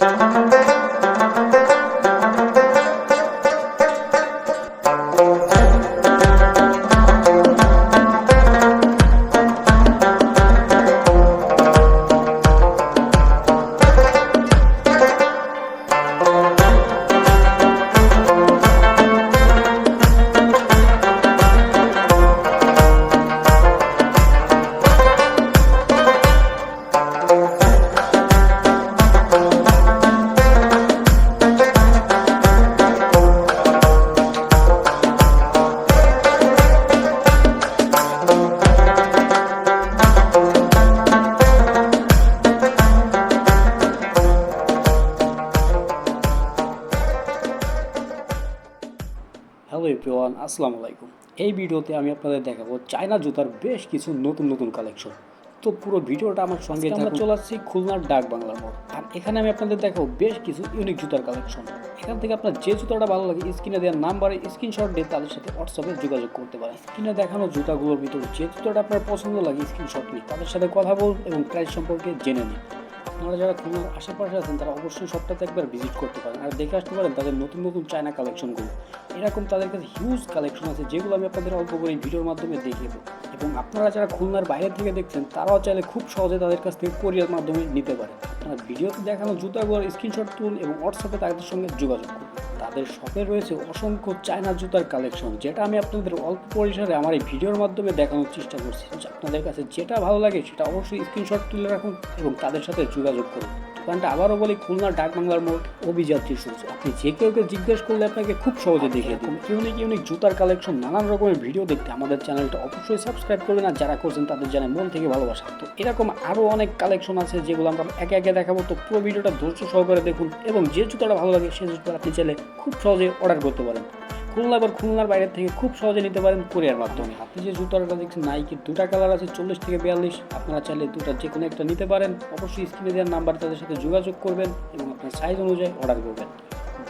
Hello everyone, আসসালামু আলাইকুম। এই ভিডিওতে আমি আপনাদের দেখাবো চায়না জুতার বেশ কিছু নতুন নতুন কালেকশন। তো পুরো ভিডিওটা আমার সঙ্গে আমরা চলে আসছি খুলনার ডাক বাংলার মোড়। আর এখানে আমি আপনাদের দেখাবো বেশ কিছু ইউনিক জুতার কালেকশন। এখান থেকে আপনার যে জুতাটা ভালো লাগে স্ক্রিনে দেওয়ার নাম্বারে স্ক্রিনশট দিয়ে তাদের সাথে হোয়াটসঅ্যাপে যোগাযোগ করতে পারেন। স্ক্রিনে দেখানো জুতাগুলোর ভিতরে যে জুতাটা আপনার পছন্দ লাগে স্ক্রিনশট নিয়ে তাদের সাথে কথা বলুন এবং প্রাইস সম্পর্কে জেনে নিন। আপনারা যারা খুলনার আশেপাশে আছেন তারা অবশ্যই সপ্তাহে একবার ভিজিট করতে পারেন আর দেখে আসতে পারেন তাদের নতুন নতুন চায়না কালেকশনগুলো। এরকম তাদের কাছে হিউজ কালেকশন আছে যেগুলো আমি আপনাদের অল্প করে ভিডিওর মাধ্যমে দেখিয়ে দেবো। এবং আপনারা যারা খুলনার বাইরে থেকে দেখছেন তারাও চাইলে খুব সহজে তাদের কাছ থেকে কোরিয়ার মাধ্যমে নিতে পারেন। আপনারা ভিডিওতে দেখানো জুতাগুলোর স্ক্রিনশট তুলুন এবং হোয়াটসঅ্যাপে তাদের সঙ্গে যোগাযোগ করুন। তাদের শপে রয়েছে অসংখ্য চায়না জুতার কালেকশন, যেটা আমি আপনাদের অল্প পরিসরে আমার এই ভিডিওর মাধ্যমে দেখানোর চেষ্টা করছি। আপনাদের কাছে যেটা ভালো লাগে সেটা অবশ্যই স্ক্রিনশট তুলে রাখুন এবং তাদের সাথে যোগাযোগ করুন। দোকানটা আবারও বলি খুলনা ডাক বাংলার মোড়, অভিযাত্রী শুজ। আপনি যে কেউ জিজ্ঞেস করলে আপনাকে খুব সহজে দেখিয়ে দেবেন। ইউনিক ইউনিক জুতার কালেকশন, নানান রকমের ভিডিও দেখতে আমাদের চ্যানেলটা অবশ্যই সাবস্ক্রাইব করবেন। আর যারা করছেন তাদের জানাই মন থেকে ভালোবাসা। তো এরকম আরও অনেক কালেকশন আছে যেগুলো আমরা একে একে দেখাবো। তো পুরো ভিডিওটা ধৈর্য সহকারে দেখুন এবং যে জুতাটা ভালো লাগে সেই জুতা আপনি চাইলে খুব সহজে অর্ডার করতে পারেন। খুলনার বাইরে থেকে খুব সহজে নিতে পারেন কোরিয়ার মাধ্যমে। আপনি যে জুতাটা দেখছেন নাইকির দুটা কালার আছে 40 থেকে 42। আপনারা চাইলে দুটা যে কোনো একটা নিতে পারেন। অবশ্যই স্ক্রিনে দেওয়ার নাম্বার তাদের সাথে যোগাযোগ করবেন এবং আপনার সাইজ অনুযায়ী অর্ডার করবেন।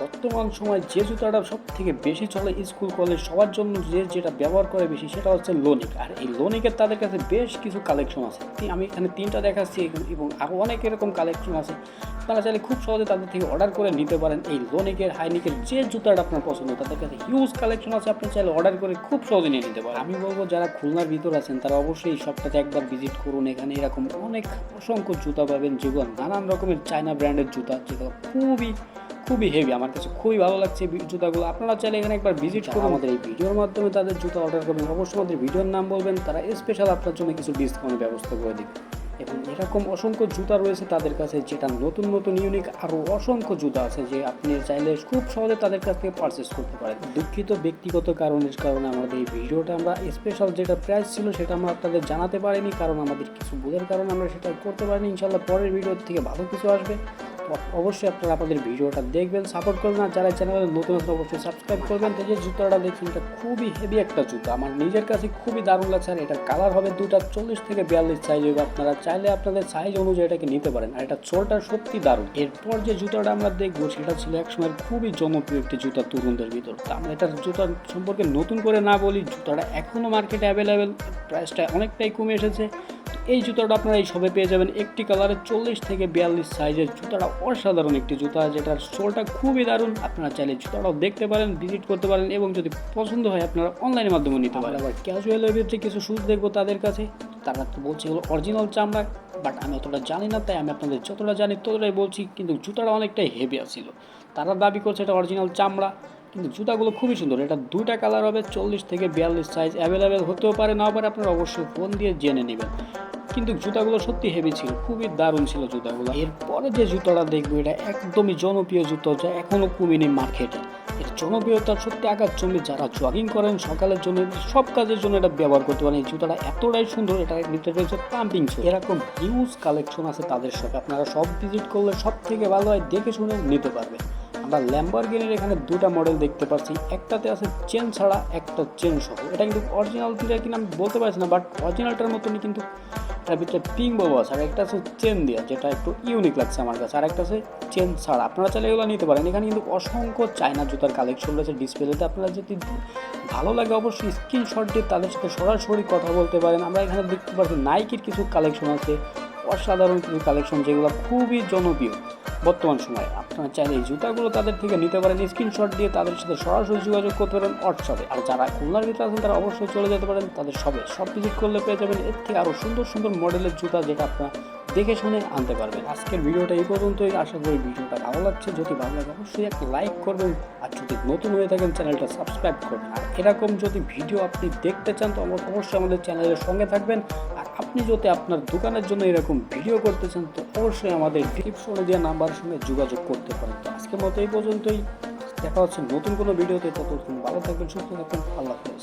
বর্তমান সময় যে জুতাটা সব থেকে বেশি চলে স্কুল কলেজ সবার জন্য, যেটা ব্যবহার করে বেশি সেটা হচ্ছে লোনিক। আর এই লোনিকের তাদের কাছে বেশ কিছু কালেকশন আছে। আমি এখানে 3টা দেখাচ্ছি এবং আরও অনেক এরকম কালেকশন আছে। আপনারা চাইলে খুব সহজে তাদের থেকে অর্ডার করে নিতে পারেন। এই লোনিকের হাইনিকের যে জুতাটা আপনার পছন্দ তাদের কাছে হিউজ কালেকশন আছে। আপনি চাইলে অর্ডার করে খুব সহজে নিয়ে নিতে পারেন। আমি বলবো যারা খুলনার ভিতর আছেন তারা অবশ্যই এই সপ্তাহে একবার ভিজিট করুন। এখানে এরকম অসংখ্য জুতা পাবেন যেগুলো নানান রকমের চায়না ব্র্যান্ডের জুতা, যেগুলো খুবই হেভি। আমার কাছে খুবই ভালো লাগছে জুতাগুলো। আপনারা চাইলে এখানে একবার ভিজিট করুন। আমাদের এই ভিডিওর মাধ্যমে তাদের জুতা অর্ডার করবেন, অবশ্যই আমাদের ভিডিওর নাম বলবেন, তারা স্পেশাল আপনার জন্য কিছু ডিসকাউন্টের ব্যবস্থা করে দেবে। এবং এরকম অসংখ্য জুতা রয়েছে তাদের কাছে, যেটা নতুন নতুন ইউনিক আরও অসংখ্য জুতা আছে যে আপনি চাইলে খুব সহজে তাদের কাছ থেকে পারচেস করতে পারেন। দুঃখিত ব্যক্তিগত কারণে আমাদের এই ভিডিওটা আমরা স্পেশাল যেটা প্রাইস ছিল সেটা আমরা আপনাদের জানাতে পারিনি, কারণ আমাদের কিছু ভুলের কারণে আমরা সেটা করতে পারিনি। ইনশাল্লাহ পরের ভিডিও থেকে ভালো কিছু আসবে। অবশ্যই আপনারা আমাদের ভিডিওটা দেখবেন, সাপোর্ট করবেন। আর যারা চ্যানেলে নতুন আছে অবশ্যই সাবস্ক্রাইব করবেন। তো যে জুতাটা দেখছেন এটা খুবই হেভি একটা জুতা, আমার নিজের কাছে খুবই দারুণ লাগছে। আর এটার কালার হবে দুটা 40 থেকে 42 সাইজ হবে। আপনারা চাইলে আপনাদের সাইজ অনুযায়ী এটাকে নিতে পারেন। আর এটা সোলটা সত্যি দারুণ। এরপর যে জুতাটা আমরা দেখবো সেটা ছিল একসময় খুবই জনপ্রিয় একটি জুতা তরুণদের ভিতর। তো আমরা এটার জুতার সম্পর্কে নতুন করে না বলি, জুতাটা এখনও মার্কেটে অ্যাভেলেবেল, প্রাইসটা অনেকটাই কমে এসেছে। এই জুতাটা আপনারা এই সবে পেয়ে যাবেন একটি কালারে 40 থেকে 42 সাইজের। জুতাটা অসাধারণ একটি জুতা, যেটার সোলটা খুবই দারুণ। আপনারা চাইলে জুতাটাও দেখতে পারেন, ভিজিট করতে পারেন এবং যদি পছন্দ হয় আপনারা অনলাইনের মাধ্যমে নিতে পারেন। আবার ক্যাজুয়ালের ভিতরে কিছু শুজ দেখবো তাদের কাছে, তারা তো বলছে এগুলো অরিজিনাল চামড়া, বাট আমি অতটা জানি না, তাই আমি আপনাদের যতটা জানি ততটাই বলছি। কিন্তু জুতাটা অনেকটাই হেভি ছিল। তারা দাবি করছে এটা অরিজিনাল চামড়া, কিন্তু জুতাগুলো খুবই সুন্দর। এটা দুটা কালার হবে 40 থেকে 42 সাইজ, অ্যাভেলেবেল হতেও পারে নাও পারে, আপনারা অবশ্যই ফোন দিয়ে জেনে নেবেন। কিন্তু জুতাগুলো সত্যি হেভি ছিল, খুবই দারুণ ছিল জুতাগুলো। এরপরে যে জুতাটা দেখবো এটা একদমই জনপ্রিয় জুতা, যা এখনও কমেনি মার্কেটে। এর জনপ্রিয়তা সত্যি আকাশচুম্বী। যারা জগিং করেন সকালের জন্য, সব কাজের জন্য এটা ব্যবহার করতে পারেন। এই জুতাটা এতটাই সুন্দর, এটা ভিতরে রয়েছে পাম্পিং শু। এরকম হিউজ কালেকশন আছে তাদের সাথে, আপনারা সব ভিজিট করলে সব থেকে ভালো হয় দেখে শুনে নিতে পারবেন। আমরা ল্যাম্বরগিনির এখানে দুটা মডেল দেখতে পাচ্ছি, একটাতে আছে চেন ছাড়া, একটা চেন সহ। এটা কিন্তু অরিজিনাল কিনা আমি বলতে পারছি না, বাট অরিজিনালটার মতনই কিন্তু এটার ভিতরে পিং বল আছে। আর একটা আছে চেন দেওয়া, যেটা একটু ইউনিক লাগছে আমার কাছে। আর একটা আছে চেন ছাড়া। আপনারা চাইলে এগুলো নিতে পারেন। এখানে কিন্তু অসংখ্য চায়না জুতার কালেকশন রয়েছে ডিসপ্লেতে। আপনারা যদি ভালো লাগে অবশ্যই স্ক্রিনশট দিয়ে তাদের সাথে সরাসরি কথা বলতে পারেন। আমরা এখানে দেখতে পাচ্ছি নাইকির কিছু কালেকশন আছে, অসাধারণ কিছু কালেকশন যেগুলো খুবই জনপ্রিয়। বর্তমান সময়ে আপনারা চাইলে এই জুতাগুলো তাদের থেকে নিতে পারেন, স্ক্রিনশট দিয়ে তাদের সাথে সরাসরি যোগাযোগ করতে পারেন হোয়াটসঅ্যাপে। আর যারা খুলনার ভিতরে আছেন তারা অবশ্যই চলে যেতে পারেন তাদের সব ভিজিট করলে পেয়ে যাবেন এর থেকে আরও সুন্দর সুন্দর মডেলের জুতা, যেটা আপনারা দেখে শুনে আনতে পারবেন। আজকের ভিডিওটা এই পর্যন্তই। আশা করি ভিডিওটা ভালো লাগছে। যদি ভালো লাগে অবশ্যই একটা লাইক করবেন, আর যদি নতুন হয়ে থাকেন চ্যানেলটা সাবস্ক্রাইব করবেন। আর এরকম যদি ভিডিও আপনি দেখতে চান তো অবশ্যই আমাদের চ্যানেলের সঙ্গে থাকবেন। আর আপনি যদি আপনার দোকানের জন্য এরকম ভিডিও করতে চান তো অবশ্যই আমাদের ডিসক্রিপশনে দেওয়া নাম্বারের সঙ্গে যোগাযোগ করতে পারেন। তো আজকের মতো এই পর্যন্তই, দেখা হচ্ছে নতুন কোনো ভিডিওতে। ততক্ষণ ভালো থাকবেন, সুস্থ থাকবেন, আল্লাহ হাফেজ।